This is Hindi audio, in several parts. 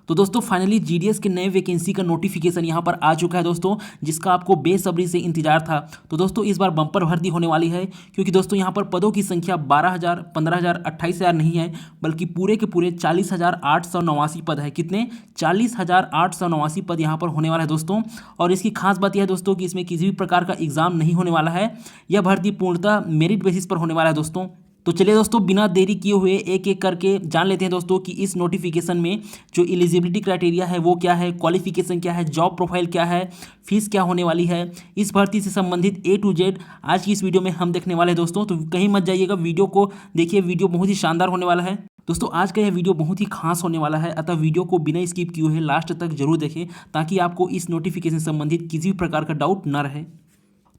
तो दोस्तों फाइनली जीडीएस के नए वैकेंसी का नोटिफिकेशन यहाँ पर आ चुका है दोस्तों, जिसका आपको बेसब्री से इंतजार था। तो दोस्तों इस बार बम्पर भर्ती होने वाली है, क्योंकि दोस्तों यहाँ पर पदों की संख्या 12,000, 15,000, 28,000 नहीं है, बल्कि पूरे के पूरे 40,889 पद है। कितने? 40,889 पद यहाँ पर होने वाला है दोस्तों। और इसकी खास बात यह है दोस्तों कि इसमें किसी भी प्रकार का एग्जाम नहीं होने वाला है। यह भर्ती पूर्णतः मेरिट बेसिस पर होने वाला है दोस्तों। तो चलिए दोस्तों बिना देरी किए हुए एक एक करके जान लेते हैं दोस्तों कि इस नोटिफिकेशन में जो एलिजिबिलिटी क्राइटेरिया है वो क्या है, क्वालिफिकेशन क्या है, जॉब प्रोफाइल क्या है, फीस क्या होने वाली है। इस भर्ती से संबंधित A to Z आज की इस वीडियो में हम देखने वाले हैं दोस्तों। तो कहीं मत जाइएगा, वीडियो को देखिए, वीडियो बहुत ही शानदार होने वाला है दोस्तों। आज का यह वीडियो बहुत ही खास होने वाला है, अतः वीडियो को बिना स्किप किए हुए लास्ट तक जरूर देखें, ताकि आपको इस नोटिफिकेशन संबंधित किसी भी प्रकार का डाउट न रहे।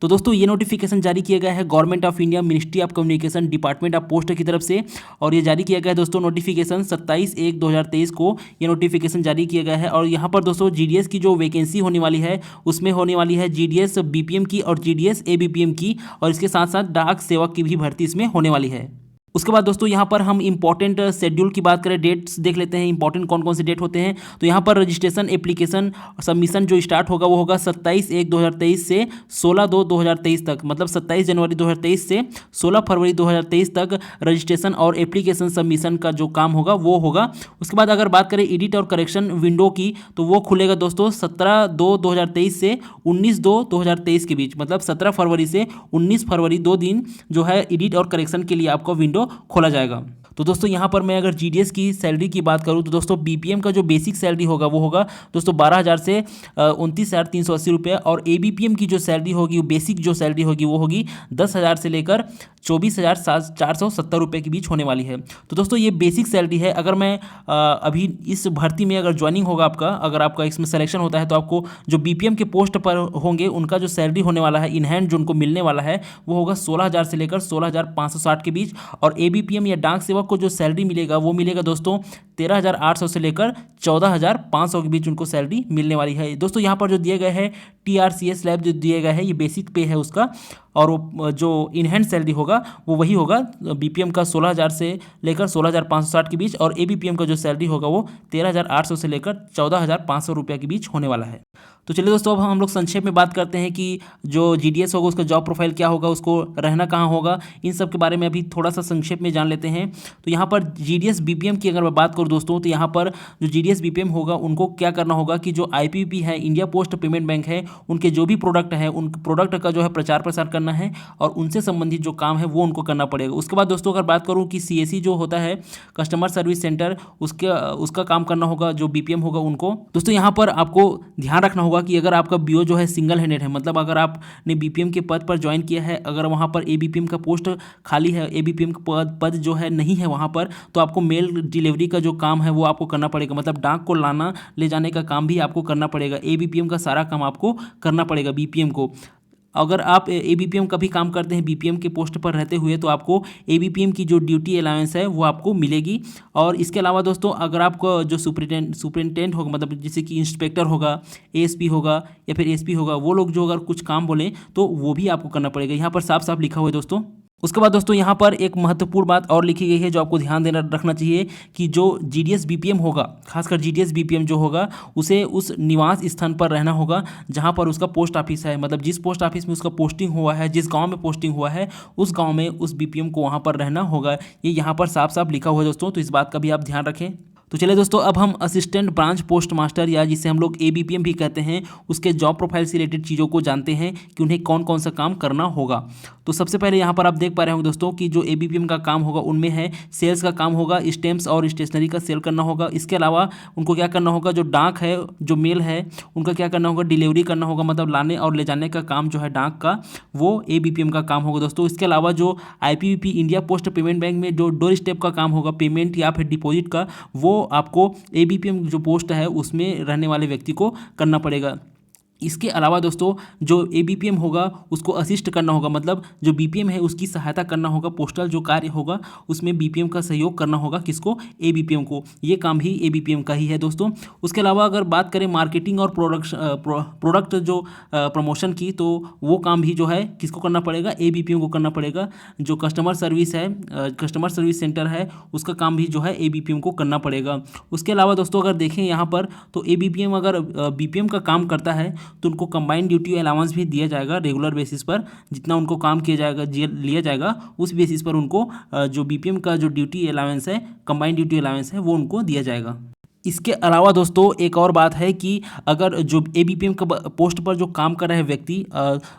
तो दोस्तों ये नोटिफिकेशन जारी किया गया है government of India, ministry of communication, department of post की तरफ से। और ये जारी किया गया है दोस्तों नोटिफिकेशन 27/1/2023 को ये नोटिफिकेशन जारी किया गया है। और यहाँ पर दोस्तों जीडीएस की जो वैकेंसी होने वाली है उसमें होने वाली है जीडीएस बीपीएम की और जीडीएस एबीपीएम की, और इसके साथ साथ डाक सेवक की भी भर्ती इसमें होने वाली है। उसके बाद दोस्तों यहाँ पर हम इंपॉर्टेंट शेड्यूल की बात करें, डेट्स देख लेते हैं इंपॉर्टेंट कौन कौन से डेट होते हैं। तो यहाँ पर रजिस्ट्रेशन एप्लीकेशन सबमिशन जो स्टार्ट होगा वो होगा 27/1/2023 से 16/2/2023 तक, मतलब 27 जनवरी 2023 से 16 फरवरी 2023 तक रजिस्ट्रेशन और एप्लीकेशन सबमिशन का जो काम होगा वो होगा। उसके बाद अगर बात करें एडिट और करेक्शन विंडो की, तो वो खुलेगा दोस्तों 17/2/2023 से 19/2/2023 के बीच, मतलब 17 फरवरी से 19 फरवरी 2 दिन जो है एडिट और करेक्शन के लिए आपको विंडो खोला जाएगा। तो दोस्तों यहाँ पर मैं अगर जीडीएस की सैलरी की बात करूँ तो दोस्तों बीपीएम का जो बेसिक सैलरी होगा वो होगा दोस्तों 12,000 से 29,380 रुपये, और एबीपीएम की जो सैलरी होगी, बेसिक जो सैलरी होगी वो होगी 10,000 से लेकर 24,470 रुपये के बीच होने वाली है। तो दोस्तों ये बेसिक सैलरी है। अगर मैं अभी इस भर्ती में अगर ज्वाइनिंग होगा आपका, अगर आपका इसमें सिलेक्शन होता है, तो आपको जो बीपीएम के पोस्ट पर होंगे उनका जो सैलरी होने वाला है इन हैंड जो उनको मिलने वाला है वो होगा 16,000 से लेकर 16,560 के बीच। और एबीपीएम या डाक सेवक को जो सैलरी मिलेगा वो मिलेगा दोस्तों 13,800 से लेकर 14,500 के बीच उनको सैलरी मिलने वाली है दोस्तों। यहाँ पर जो दिए गए हैं टीआरसीएस स्लैब जो दिए गए हैं ये बेसिक पे है उसका, और वो जो इन हैंड सैलरी होगा वो वही होगा बीपीएम का 16,000 से लेकर 16,560 के बीच, और एबीपीएम का जो सैलरी होगा वो 13,800 से लेकर 14,500 रुपये के बीच होने वाला है। तो चलिए दोस्तों अब हम लोग संक्षेप में बात करते हैं कि जो जीडीएस होगा उसका जॉब प्रोफाइल क्या होगा, उसको रहना कहाँ होगा, इन सब के बारे में अभी थोड़ा सा संक्षेप में जान लेते हैं। तो यहाँ पर जीडीएस बीपीएम की अगर मैं बात करूँ दोस्तों, तो यहाँ पर जो जीडीएस बीपीएम होगा उनको क्या करना होगा कि जो आईपीपी है, इंडिया पोस्ट पेमेंट बैंक है, उनके जो भी प्रोडक्ट है उन प्रोडक्ट का जो है प्रचार प्रसार करना है, और उनसे संबंधित जो काम है वो उनको करना पड़ेगा। उसके बाद दोस्तों अगर बात करूँ कि सीएससी जो होता है कस्टमर सर्विस सेंटर, उसका काम करना होगा जो बीपीएम होगा उनको। दोस्तों यहाँ पर आपको ध्यान रखना होगा कि अगर आपका बीओ जो है सिंगल हैंडेड है, मतलब अगर आपने बीपीएम के पद पर ज्वाइन किया है, अगर वहाँ पर एबीपीएम का पोस्ट खाली है, एबीपीएम का पद जो है नहीं है वहाँ पर, तो आपको मेल डिलीवरी का जो काम है वो आपको करना पड़ेगा, मतलब डाक को लाना ले जाने का काम भी आपको करना पड़ेगा। एबीपीएम का सारा काम आपको करना पड़ेगा बीपीएम को। अगर आप एबीपीएम का भी काम करते हैं बीपीएम के पोस्ट पर रहते हुए, तो आपको एबीपीएम की जो ड्यूटी अलाउंस है वो आपको मिलेगी। और इसके अलावा दोस्तों अगर आपको जो सुपरिटेंडेंट होगा, मतलब जैसे कि इंस्पेक्टर होगा, एएसपी होगा या फिर एसपी होगा, वो लोग जो अगर कुछ काम बोले तो वो भी आपको करना पड़ेगा। यहाँ पर साफ साफ लिखा हुआ है दोस्तों। उसके बाद दोस्तों यहाँ पर एक महत्वपूर्ण बात और लिखी गई है जो आपको ध्यान देना रखना चाहिए कि जो जीडीएस बीपीएम होगा, खासकर जीडीएस बीपीएम जो होगा उसे उस निवास स्थान पर रहना होगा जहाँ पर उसका पोस्ट ऑफिस है, मतलब जिस पोस्ट ऑफिस में उसका पोस्टिंग हुआ है, जिस गांव में पोस्टिंग हुआ है उस गांव में उस बीपीएम को वहाँ पर रहना होगा। ये यहाँ पर साफ साफ लिखा हुआ है दोस्तों, तो इस बात का भी आप ध्यान रखें। तो चलिए दोस्तों अब हम असिस्टेंट ब्रांच पोस्ट मास्टर या जिसे हम लोग एबीपीएम भी कहते हैं उसके जॉब प्रोफाइल से रिलेटेड चीज़ों को जानते हैं कि उन्हें कौन कौन सा काम करना होगा। तो सबसे पहले यहाँ पर आप देख पा रहे होंगे दोस्तों कि जो एबीपीएम का काम होगा उनमें है सेल्स का काम होगा, स्टैम्प्स और स्टेशनरी का सेल करना होगा। इसके अलावा उनको क्या करना होगा, जो डाक है, जो मेल है, उनका क्या करना होगा, डिलीवरी करना होगा, मतलब लाने और ले जाने का काम जो है डाक का, वो एबीपीएम का काम होगा दोस्तों। इसके अलावा जो IPP India post payment bank में जो डोर स्टेप का काम होगा, पेमेंट या फिर डिपॉजिट का, वो आपको एबीपीएम जो पोस्ट है उसमें रहने वाले व्यक्ति को करना पड़ेगा। इसके अलावा दोस्तों जो एबीपीएम होगा उसको असिस्ट करना होगा, मतलब जो बीपीएम है उसकी सहायता करना होगा, पोस्टल जो कार्य होगा उसमें बीपीएम का सहयोग करना होगा, किसको, एबीपीएम को। ये काम भी एबीपीएम का ही है दोस्तों। उसके अलावा अगर बात करें मार्केटिंग और प्रोडक्ट जो प्रमोशन की, तो वो काम भी जो है किसको करना पड़ेगा, एबीपीएम को करना पड़ेगा। जो कस्टमर सर्विस है, कस्टमर सर्विस सेंटर है, उसका काम भी जो है एबीपीएम को करना पड़ेगा। उसके अलावा दोस्तों अगर देखें यहाँ पर, तो एबीपीएम अगर बीपीएम का काम करता है तो उनको कंबाइंड ड्यूटी अलाउंस भी दिया जाएगा रेगुलर बेसिस पर। जितना उनको काम किया जाएगा, लिया जाएगा, उस बेसिस पर उनको जो बीपीएम का जो ड्यूटी अलाउंस है, कंबाइंड ड्यूटी अलाउंस है, वो उनको दिया जाएगा। इसके अलावा दोस्तों एक और बात है कि अगर जो एबीपीएम का पोस्ट पर जो काम कर रहे हैं व्यक्ति,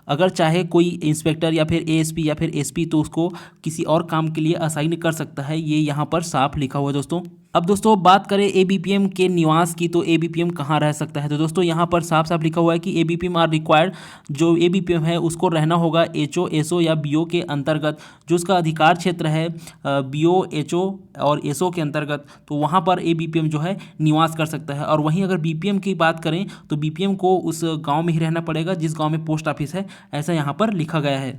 अगर चाहे कोई इंस्पेक्टर या फिर एएसपी या फिर एसपी, तो उसको किसी और काम के लिए असाइन कर सकता है। ये यहाँ पर साफ लिखा हुआ है दोस्तों। अब दोस्तों बात करें एबीपीएम के निवास की, तो एबीपीएम कहाँ रह सकता है, तो दोस्तों यहाँ पर साफ साफ लिखा हुआ है कि एबीपीएम आर रिक्वायर्ड, जो एबीपीएम है उसको रहना होगा एचओ, एसओ या बीओ के अंतर्गत, जो उसका अधिकार क्षेत्र है बीओ, एचओ और एसओ के अंतर्गत, तो वहाँ पर एबीपीएम जो है निवास कर सकता है। और वहीं अगर बीपीएम की बात करें तो बीपीएम को उस गाँव में ही रहना पड़ेगा जिस गाँव में पोस्ट ऑफिस है, ऐसा यहाँ पर लिखा गया है।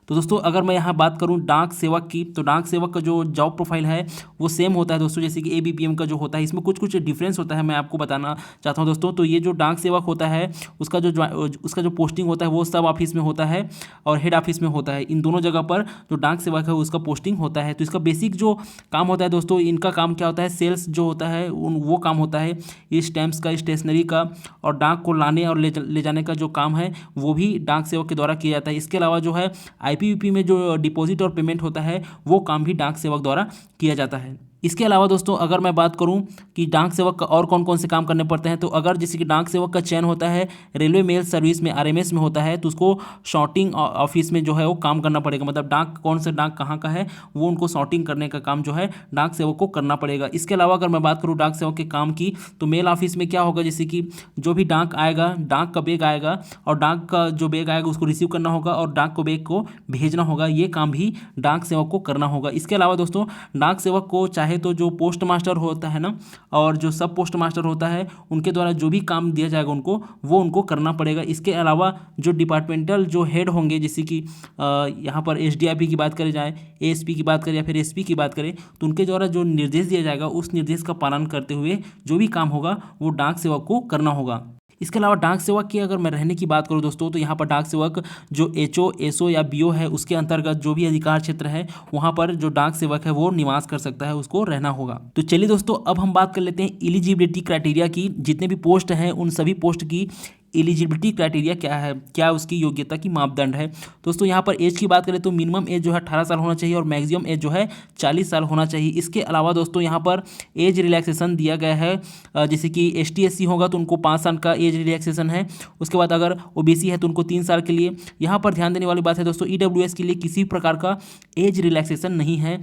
तो दोस्तों अगर मैं यहाँ बात करूँ डाक सेवक की, तो डाक सेवक का जो जॉब प्रोफाइल है वो सेम होता है दोस्तों, जैसे कि एबीपीएम का जो होता है। इसमें कुछ कुछ डिफरेंस होता है, मैं आपको बताना चाहता हूँ दोस्तों। तो ये जो डाक सेवक होता है उसका जो पोस्टिंग होता है वो सब ऑफिस में होता है और हेड ऑफिस में होता है। इन दोनों जगह पर जो डाक सेवक है उसका पोस्टिंग होता है। तो इसका बेसिक जो काम होता है दोस्तों, इनका काम क्या होता है, सेल्स जो होता है वो काम होता है, ये स्टैम्प्स का, स्टेशनरी का, और डाक को लाने और ले जाने का जो काम है वो भी डाक सेवक के द्वारा किया जाता है। इसके अलावा जो है आईपीवीपी में जो डिपॉजिट और पेमेंट होता है वो काम भी डाक सेवक द्वारा किया जाता है। इसके अलावा दोस्तों अगर मैं बात करूं कि डाक सेवक का और कौन कौन से काम करने पड़ते हैं, तो अगर जैसे कि डाक सेवक का चयन होता है रेलवे मेल सर्विस में, आरएमएस में होता है, तो उसको सॉर्टिंग ऑफिस में जो है वो काम करना पड़ेगा। मतलब डाक कौन सा डाक कहाँ का है वो उनको सॉर्टिंग करने का काम जो है डाक सेवक को करना पड़ेगा। इसके अलावा अगर मैं बात करूँ डाक सेवक के काम की, तो मेल ऑफिस में क्या होगा, जैसे कि जो भी डाक आएगा, डाक का बैग आएगा और डाक का जो बैग आएगा उसको रिसीव करना होगा और डाक को बैग को भेजना होगा, ये काम भी डाक सेवक को करना होगा। इसके अलावा दोस्तों डाक सेवक को चाहे तो जो पोस्ट मास्टर होता है ना, और जो सब पोस्ट मास्टर होता है, उनके द्वारा जो भी काम दिया जाएगा उनको करना पड़ेगा। इसके अलावा जो डिपार्टमेंटल जो हेड होंगे, जैसे कि यहाँ पर एसडीआईपी की बात करें, जाए एएसपी की बात करें या फिर एसपी की बात करें, तो उनके द्वारा जो निर्देश दिया जाएगा उस निर्देश का पालन करते हुए जो भी काम होगा वो डाक सेवक को करना होगा। इसके अलावा डाक सेवक की अगर मैं रहने की बात करूं दोस्तों, तो यहाँ पर डाक सेवक जो एचओ, एसओ या बीओ है उसके अंतर्गत जो भी अधिकार क्षेत्र है वहाँ पर जो डाक सेवक है वो निवास कर सकता है, उसको रहना होगा। तो चलिए दोस्तों अब हम बात कर लेते हैं एलिजिबिलिटी क्राइटेरिया की। जितने भी पोस्ट हैं उन सभी पोस्ट की एलिजिबिलिटी क्राइटेरिया क्या है, क्या उसकी योग्यता की मापदंड है। दोस्तों यहाँ पर एज की बात करें तो मिनिमम एज जो है 18 साल होना चाहिए और मैक्सिमम एज जो है 40 साल होना चाहिए। इसके अलावा दोस्तों यहाँ पर एज रिलैक्सेशन दिया गया है, जैसे कि एसटी एससी होगा तो उनको 5 साल का एज रिलैक्सेशन है। उसके बाद अगर ओबीसी है तो उनको 3 साल के लिए। यहाँ पर ध्यान देने वाली बात है दोस्तों, ईडब्ल्यूएस के लिए किसी प्रकार का एज रिलैक्सेशन नहीं है।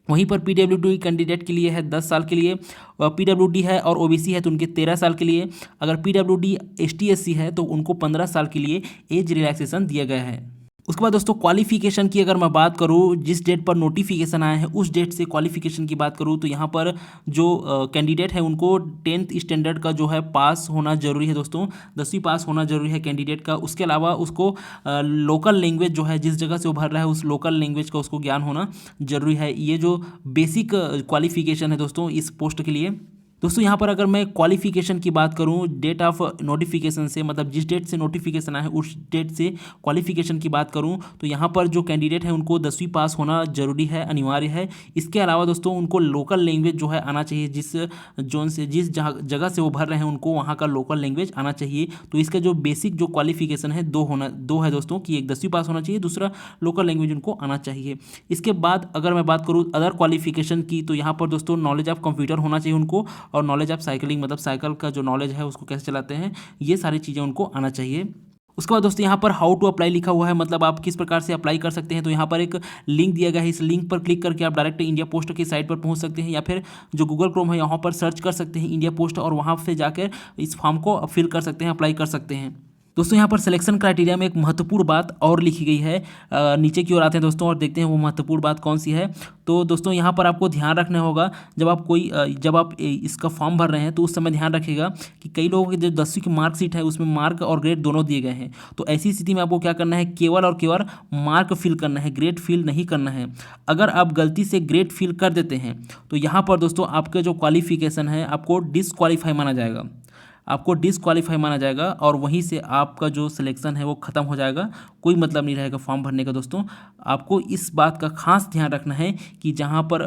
वहीं पर पीडब्ल्यूडी कैंडिडेट के लिए है 10 साल के लिए, पीडब्ल्यूडी है और ओबीसी है तो उनके 13 साल के लिए। अगर पीडब्ल्यूडी एसटी एससी है तो उनको 15 साल के लिए एज रिलैक्सेशन दिया गया है। उसके बाद दोस्तों क्वालिफिकेशन की अगर मैं बात करूँ, जिस डेट पर नोटिफिकेशन आया है उस डेट से क्वालिफिकेशन की बात करूँ, तो यहाँ पर जो कैंडिडेट है उनको 10th स्टैंडर्ड का जो है पास होना जरूरी है दोस्तों, 10वीं पास होना जरूरी है कैंडिडेट का। उसके अलावा उसको लोकल लैंग्वेज जो है, जिस जगह से वो भर रहा है उस लोकल लैंग्वेज का उसको ज्ञान होना जरूरी है। ये जो बेसिक क्वालिफिकेशन है दोस्तों इस पोस्ट के लिए। दोस्तों यहाँ पर अगर मैं क्वालिफिकेशन की बात करूँ डेट ऑफ नोटिफिकेशन से, मतलब जिस डेट से नोटिफिकेशन आया है उस डेट से क्वालिफिकेशन की बात करूँ, तो यहाँ पर जो कैंडिडेट है उनको 10वीं पास होना जरूरी है, अनिवार्य है। इसके अलावा दोस्तों उनको लोकल लैंग्वेज जो है आना चाहिए, जिस जोन से जिस जगह से वो भर रहे हैं उनको वहाँ का लोकल लैंग्वेज आना चाहिए। तो इसका जो बेसिक जो क्वालिफिकेशन है दो है दोस्तों, कि एक 10वीं पास होना चाहिए, दूसरा लोकल लैंग्वेज उनको आना चाहिए। इसके बाद अगर मैं बात करूँ अदर क्वालिफिकेशन की, तो यहाँ पर दोस्तों नॉलेज ऑफ कंप्यूटर होना चाहिए उनको, और नॉलेज ऑफ साइकिलिंग, मतलब साइकिल का जो नॉलेज है उसको कैसे चलाते हैं, ये सारी चीज़ें उनको आना चाहिए। उसके बाद दोस्तों यहाँ पर हाउ टू अप्लाई लिखा हुआ है, मतलब आप किस प्रकार से अप्लाई कर सकते हैं। तो यहाँ पर एक लिंक दिया गया है, इस लिंक पर क्लिक करके आप डायरेक्ट इंडिया पोस्ट की साइट पर पहुँच सकते हैं, या फिर जो गूगल क्रोम है यहाँ पर सर्च कर सकते हैं इंडिया पोस्ट और वहाँ से जाकर इस फॉर्म को फिल कर सकते हैं, अप्लाई कर सकते हैं। दोस्तों यहाँ पर सिलेक्शन क्राइटेरिया में एक महत्वपूर्ण बात और लिखी गई है। नीचे की ओर आते हैं दोस्तों और देखते हैं वो महत्वपूर्ण बात कौन सी है। तो दोस्तों यहाँ पर आपको ध्यान रखना होगा, जब आप इसका फॉर्म भर रहे हैं तो उस समय ध्यान रखिएगा कि कई लोगों की जो 10वीं की मार्कशीट है उसमें मार्क और ग्रेड दोनों दिए गए हैं। तो ऐसी स्थिति में आपको क्या करना है, केवल और केवल मार्क फिल करना है, ग्रेड फिल नहीं करना है। अगर आप गलती से ग्रेड फिल कर देते हैं तो यहाँ पर दोस्तों आपका जो क्वालिफिकेशन है आपको डिसक्वालीफाई माना जाएगा, और वहीं से आपका जो सिलेक्शन है वो ख़त्म हो जाएगा। कोई मतलब नहीं रहेगा फॉर्म भरने का। दोस्तों आपको इस बात का खास ध्यान रखना है कि जहाँ पर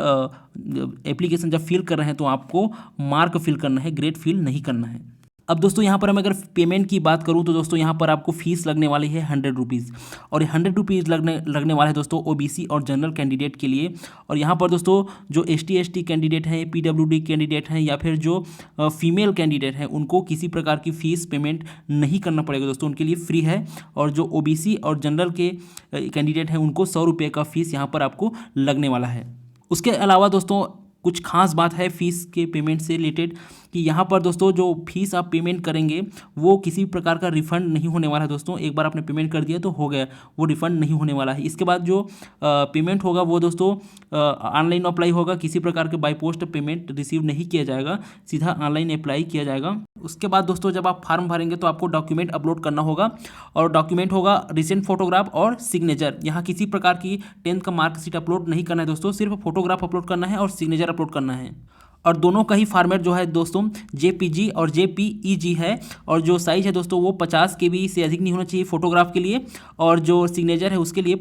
एप्लीकेशन जब फिल कर रहे हैं तो आपको मार्क फिल करना है, ग्रेड फिल नहीं करना है। अब दोस्तों यहाँ पर मैं अगर पेमेंट की बात करूँ तो दोस्तों यहाँ पर आपको फीस लगने वाली है 100 रुपीज़, और 100 रुपीज़ लगने वाला है दोस्तों ओबीसी और जनरल कैंडिडेट के लिए। और यहाँ पर दोस्तों जो एसटी कैंडिडेट हैं, पीडब्ल्यूडी कैंडिडेट हैं या फिर जो फीमेल कैंडिडेट हैं उनको किसी प्रकार की फ़ीस पेमेंट नहीं करना पड़ेगा दोस्तों, उनके लिए फ्री है। और जो ओबीसी और जनरल के कैंडिडेट हैं उनको 100 रुपये का फ़ीस यहाँ पर आपको लगने वाला है। उसके अलावा दोस्तों कुछ खास बात है फ़ीस के पेमेंट से रिलेटेड कि यहाँ पर दोस्तों जो फीस आप पेमेंट करेंगे वो किसी प्रकार का रिफ़ंड नहीं होने वाला है दोस्तों। एक बार आपने पेमेंट कर दिया तो हो गया, वो रिफ़ंड नहीं होने वाला है। इसके बाद जो पेमेंट होगा वो दोस्तों ऑनलाइन अप्लाई होगा, किसी प्रकार के बाय पोस्ट पेमेंट रिसीव नहीं किया जाएगा, सीधा ऑनलाइन अप्लाई किया जाएगा। उसके बाद दोस्तों जब आप फॉर्म भरेंगे तो आपको डॉक्यूमेंट अपलोड करना होगा, और डॉक्यूमेंट होगा रिसेंट फोटोग्राफ और सिग्नेचर। यहाँ किसी प्रकार की 10th का मार्कशीट अपलोड नहीं करना है दोस्तों, सिर्फ फोटोग्राफ अपलोड करना है और सिग्नेचर अपलोड करना है। और दोनों का ही फॉर्मेट जो है दोस्तों जेपीजी और जेपीईजी है, और जो साइज़ है दोस्तों वो 50 KB से अधिक नहीं होना चाहिए फोटोग्राफ के लिए, और जो सिग्नेचर है उसके लिए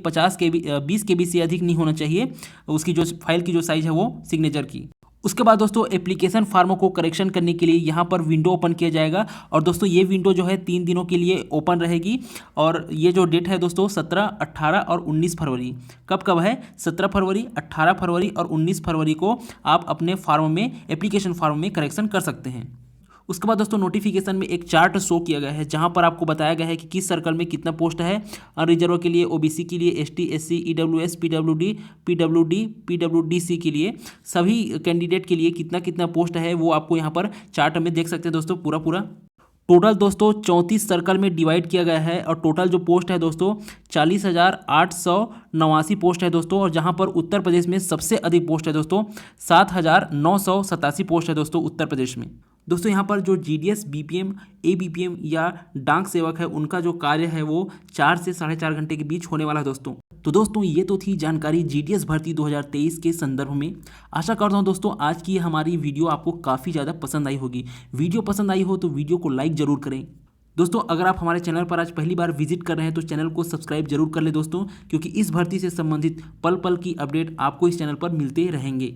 20 KB से अधिक नहीं होना चाहिए उसकी जो फाइल की जो साइज़ है वो सिग्नेचर की। उसके बाद दोस्तों एप्लीकेशन फार्मों को करेक्शन करने के लिए यहाँ पर विंडो ओपन किया जाएगा, और दोस्तों ये विंडो जो है 3 दिनों के लिए ओपन रहेगी। और ये जो डेट है दोस्तों 17, 18 और 19 फरवरी, कब है 17 फरवरी, 18 फरवरी और 19 फरवरी को आप अपने फार्म में, एप्लीकेशन फार्म में करेक्शन कर सकते हैं। उसके बाद दोस्तों नोटिफिकेशन में एक चार्ट शो किया गया है जहां पर आपको बताया गया है कि किस सर्कल में कितना पोस्ट है, अनरिजर्व के लिए, ओबीसी के लिए, एसटी, एससी, ईडब्ल्यूएस, पीडब्ल्यूडी के लिए, सभी कैंडिडेट के लिए कितना कितना पोस्ट है वो आपको यहाँ पर चार्ट में देख सकते हैं दोस्तों पूरा। टोटल दोस्तों 34 सर्कल में डिवाइड किया गया है, और टोटल जो पोस्ट है दोस्तों 40,889 पोस्ट है दोस्तों। और जहां पर उत्तर प्रदेश में सबसे अधिक पोस्ट है दोस्तों 7,987 पोस्ट है दोस्तों उत्तर प्रदेश में। दोस्तों यहाँ पर जो जीडीएस, बीपीएम, एबीपीएम या डाक सेवक है उनका जो कार्य है वो 4 से 4.5 घंटे के बीच होने वाला है दोस्तों। तो दोस्तों ये तो थी जानकारी जीडीएस भर्ती 2023 के संदर्भ में। आशा करता हूँ दोस्तों आज की हमारी वीडियो आपको काफ़ी ज़्यादा पसंद आई होगी। वीडियो पसंद आई हो तो वीडियो को लाइक ज़रूर करें। दोस्तों अगर आप हमारे चैनल पर आज पहली बार विजिट कर रहे हैं तो चैनल को सब्सक्राइब जरूर कर लें दोस्तों, क्योंकि इस भर्ती से संबंधित पल पल की अपडेट आपको इस चैनल पर मिलते रहेंगे।